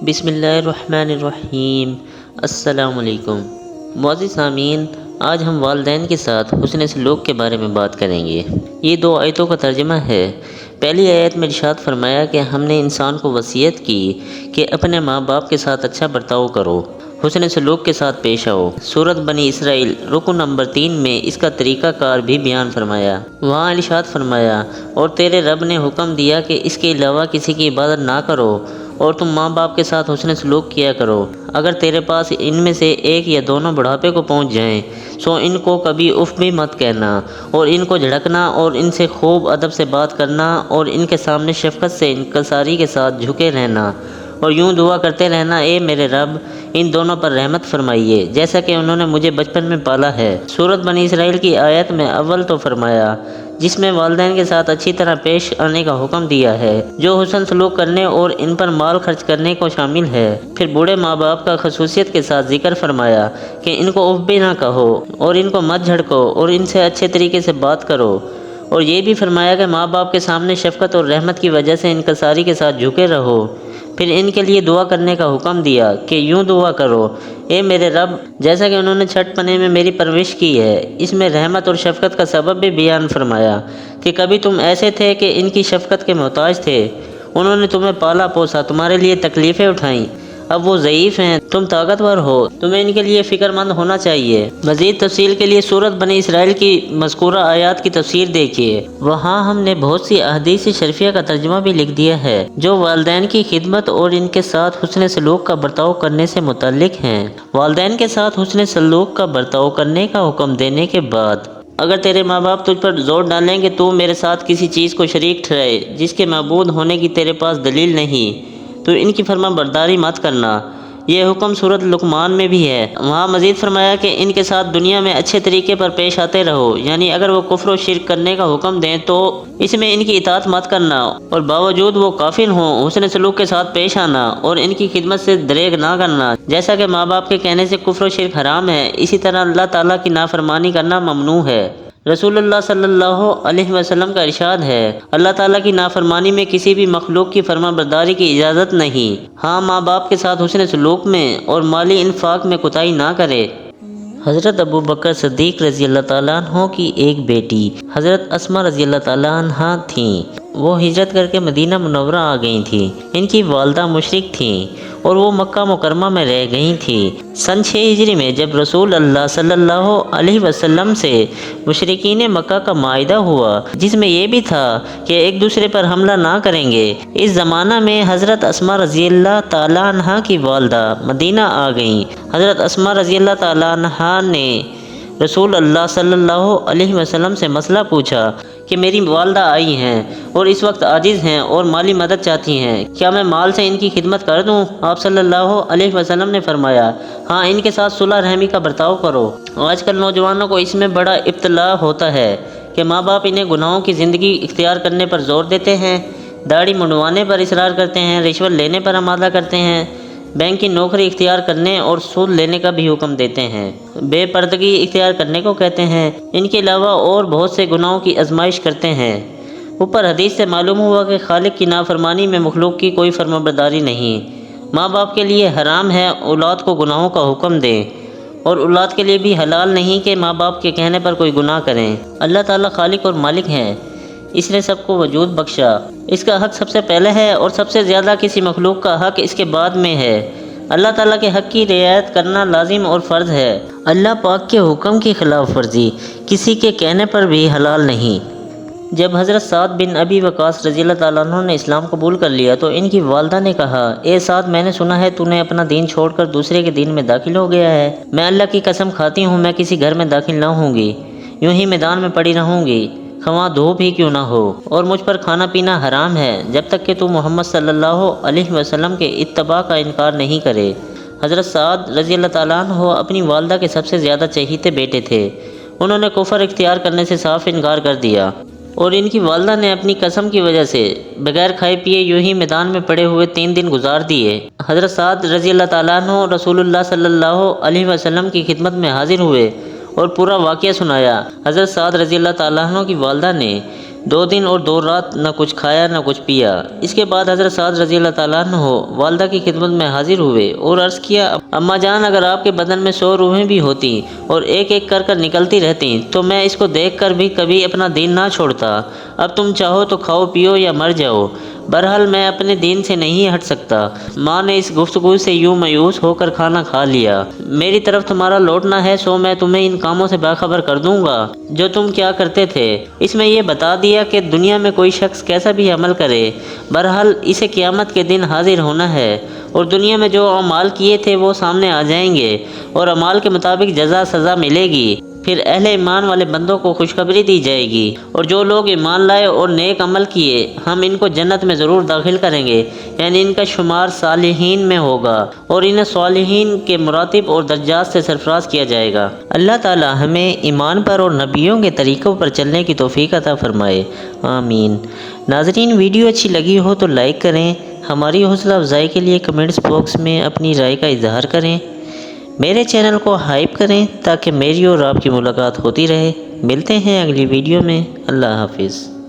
بسم اللہ الرحمن الرحیم۔ السلام علیکم معزز سامعین، آج ہم والدین کے ساتھ حسن سلوک کے بارے میں بات کریں گے۔ یہ 2 آیتوں کا ترجمہ ہے۔ پہلی آیت میں ارشاد فرمایا کہ ہم نے انسان کو وصیت کی کہ اپنے ماں باپ کے ساتھ اچھا برتاؤ کرو، حسن سلوک کے ساتھ پیش آؤ۔ سورۃ بنی اسرائیل رکن نمبر 3 میں اس کا طریقہ کار بھی بیان فرمایا۔ وہاں ارشاد فرمایا، اور تیرے رب نے حکم دیا کہ اس کے علاوہ کسی کی عبادت نہ کرو، اور تم ماں باپ کے ساتھ حسن سلوک کیا کرو۔ اگر تیرے پاس ان میں سے ایک یا دونوں بڑھاپے کو پہنچ جائیں سو ان کو کبھی اف بھی مت کہنا، اور ان کو جھڑکنا اور ان سے خوب ادب سے بات کرنا، اور ان کے سامنے شفقت سے انکساری کے ساتھ جھکے رہنا، اور یوں دعا کرتے رہنا، اے میرے رب ان دونوں پر رحمت فرمائیے جیسا کہ انہوں نے مجھے بچپن میں پالا ہے۔ سورۃ بنی اسرائیل کی آیت میں اول تو فرمایا جس میں والدین کے ساتھ اچھی طرح پیش آنے کا حکم دیا ہے، جو حسن سلوک کرنے اور ان پر مال خرچ کرنے کو شامل ہے۔ پھر بوڑھے ماں باپ کا خصوصیت کے ساتھ ذکر فرمایا کہ ان کو اف بھی نہ کہو، اور ان کو مت جھڑکو، اور ان سے اچھے طریقے سے بات کرو، اور یہ بھی فرمایا کہ ماں باپ کے سامنے شفقت اور رحمت کی وجہ سے انکساری کے ساتھ جھکے رہو۔ پھر ان کے لیے دعا کرنے کا حکم دیا کہ یوں دعا کرو، اے میرے رب جیسا کہ انہوں نے چھٹ پنے میں میری پرورش کی ہے۔ اس میں رحمت اور شفقت کا سبب بھی بیان فرمایا کہ کبھی تم ایسے تھے کہ ان کی شفقت کے محتاج تھے، انہوں نے تمہیں پالا پوسا، تمہارے لیے تکلیفیں اٹھائیں، اب وہ ضعیف ہیں، تم طاقتور ہو، تمہیں ان کے لیے فکر مند ہونا چاہیے۔ مزید تفصیل کے لیے سورۃ بنی اسرائیل کی مذکورہ آیات کی تفسیر دیکھیے، وہاں ہم نے بہت سی احادیث شریفہ کا ترجمہ بھی لکھ دیا ہے جو والدین کی خدمت اور ان کے ساتھ حسن سلوک کا برتاؤ کرنے سے متعلق ہیں۔ والدین کے ساتھ حسن سلوک کا برتاؤ کرنے کا حکم دینے کے بعد اگر تیرے ماں باپ تجھ پر زور ڈالیں کہ تو میرے ساتھ کسی چیز کو شریک ٹھہرائے جس کے معبود ہونے کی تیرے پاس دلیل نہیں، تو ان کی فرما برداری مت کرنا۔ یہ حکم سورۃ لقمان میں بھی ہے۔ وہاں مزید فرمایا کہ ان کے ساتھ دنیا میں اچھے طریقے پر پیش آتے رہو، یعنی اگر وہ کفر و شرک کرنے کا حکم دیں تو اس میں ان کی اطاعت مت کرنا، اور باوجود وہ کافر ہوں حسن سلوک کے ساتھ پیش آنا، اور ان کی خدمت سے دریغ نہ کرنا۔ جیسا کہ ماں باپ کے کہنے سے کفر و شرک حرام ہے، اسی طرح اللہ تعالیٰ کی نافرمانی کرنا ممنوع ہے۔ رسول اللہ صلی اللہ علیہ وسلم کا ارشاد ہے، اللہ تعالیٰ کی نافرمانی میں کسی بھی مخلوق کی فرما برداری کی اجازت نہیں۔ ہاں، ماں باپ کے ساتھ حسن سلوک میں اور مالی انفاق میں کوتاہی نہ کرے۔ حضرت ابو بکر صدیق رضی اللہ تعالیٰ عنہ کی ایک بیٹی حضرت اسماء رضی اللہ تعالیٰ عنہ تھیں۔ وہ ہجرت کر کے مدینہ منورہ آ گئی تھیں۔ ان کی والدہ مشرک تھیں اور وہ مکہ مکرمہ میں رہ گئی تھیں۔ سن 6 ہجری میں جب رسول اللہ صلی اللہ علیہ وسلم سے مشرکین مکہ کا معاہدہ ہوا جس میں یہ بھی تھا کہ ایک دوسرے پر حملہ نہ کریں گے، اس زمانہ میں حضرت اسماء رضی اللہ تعالیٰ عنہ کی والدہ مدینہ آ گئیں۔ حضرت اسماء رضی اللہ تعالیٰ عنہ نے رسول اللہ صلی اللہ علیہ وسلم سے مسئلہ پوچھا کہ میری والدہ آئی ہیں اور اس وقت عاجز ہیں اور مالی مدد چاہتی ہیں، کیا میں مال سے ان کی خدمت کر دوں؟ آپ صلی اللہ علیہ وسلم نے فرمایا، ہاں، ان کے ساتھ صلح رحمی کا برتاؤ کرو۔ آج کل نوجوانوں کو اس میں بڑا ابتلا ہوتا ہے کہ ماں باپ انہیں گناہوں کی زندگی اختیار کرنے پر زور دیتے ہیں، داڑھی منڈوانے پر اصرار کرتے ہیں، رشوت لینے پر آمادہ کرتے ہیں، بینک کی نوکری اختیار کرنے اور سود لینے کا بھی حکم دیتے ہیں، بے پردگی اختیار کرنے کو کہتے ہیں، ان کے علاوہ اور بہت سے گناہوں کی آزمائش کرتے ہیں۔ اوپر حدیث سے معلوم ہوا کہ خالق کی نافرمانی میں مخلوق کی کوئی فرمانبرداری نہیں۔ ماں باپ کے لیے حرام ہے اولاد کو گناہوں کا حکم دیں، اور اولاد کے لیے بھی حلال نہیں کہ ماں باپ کے کہنے پر کوئی گناہ کریں۔ اللہ تعالیٰ خالق اور مالک ہیں، اس نے سب کو وجود بخشا، اس کا حق سب سے پہلے ہے اور سب سے زیادہ کسی مخلوق کا حق اس کے بعد میں ہے۔ اللہ تعالیٰ کے حق کی رعایت کرنا لازم اور فرض ہے۔ اللہ پاک کے حکم کی خلاف ورزی کسی کے کہنے پر بھی حلال نہیں۔ جب حضرت سعد بن ابی وقاص رضی اللہ تعالیٰ عنہ نے اسلام قبول کر لیا تو ان کی والدہ نے کہا، اے سعد، میں نے سنا ہے تو نے اپنا دین چھوڑ کر دوسرے کے دین میں داخل ہو گیا ہے۔ میں اللہ کی قسم کھاتی ہوں میں کسی گھر میں داخل نہ ہوں گی، یوں ہی میدان میں پڑی رہوں گی، خواہ دھوپ ہی کیوں نہ ہو، اور مجھ پر کھانا پینا حرام ہے جب تک کہ تو محمد صلی اللہ علیہ وسلم کے اتباع کا انکار نہیں کرے۔ حضرت سعد رضی اللہ تعالیٰ عنہ اپنی والدہ کے سب سے زیادہ چہیتے بیٹے تھے۔ انہوں نے کفر اختیار کرنے سے صاف انکار کر دیا، اور ان کی والدہ نے اپنی قسم کی وجہ سے بغیر کھائے پیے یوں ہی میدان میں پڑے ہوئے 3 دن گزار دیے۔ حضرت سعد رضی اللہ تعالیٰ عنہ رسول اللہ صلی اللہ علیہ وسلم کی خدمت میں حاضر ہوئے اور پورا واقعہ سنایا۔ حضرت سعد رضی اللہ تعالیٰ عنہ کی والدہ نے 2 دن اور 2 رات نہ کچھ کھایا نہ کچھ پیا۔ اس کے بعد حضرت سعد رضی اللہ تعالیٰ عنہ والدہ کی خدمت میں حاضر ہوئے اور عرض کیا، اماں جان، اگر آپ کے بدن میں 100 روحیں بھی ہوتی اور ایک ایک کر نکلتی رہتی تو میں اس کو دیکھ کر بھی کبھی اپنا دین نہ چھوڑتا۔ اب تم چاہو تو کھاؤ پیو یا مر جاؤ، بہرحال میں اپنے دین سے نہیں ہٹ سکتا۔ ماں نے اس گفتگو سے یوں مایوس ہو کر کھانا کھا لیا۔ میری طرف تمہارا لوٹنا ہے سو میں تمہیں ان کاموں سے باخبر کر دوں گا جو تم کیا کرتے تھے۔ اس میں یہ بتا دیا کہ دنیا میں کوئی شخص کیسا بھی عمل کرے، بہرحال اسے قیامت کے دن حاضر ہونا ہے اور دنیا میں جو اعمال کیے تھے وہ سامنے آ جائیں گے اور اعمال کے مطابق جزا سزا ملے گی۔ پھر اہل ایمان والے بندوں کو خوشخبری دی جائے گی، اور جو لوگ ایمان لائے اور نیک عمل کیے ہم ان کو جنت میں ضرور داخل کریں گے، یعنی ان کا شمار صالحین میں ہوگا اور انہیں صالحین کے مراتب اور درجات سے سرفراز کیا جائے گا۔ اللہ تعالی ہمیں ایمان پر اور نبیوں کے طریقوں پر چلنے کی توفیق عطا فرمائے، آمین۔ ناظرین، ویڈیو اچھی لگی ہو تو لائک کریں، ہماری حوصلہ افزائی کے لیے کمنٹس باکس میں اپنی رائے کا اظہار کریں، میرے چینل کو ہائپ کریں تاکہ میری اور آپ کی ملاقات ہوتی رہے۔ ملتے ہیں اگلی ویڈیو میں، اللہ حافظ۔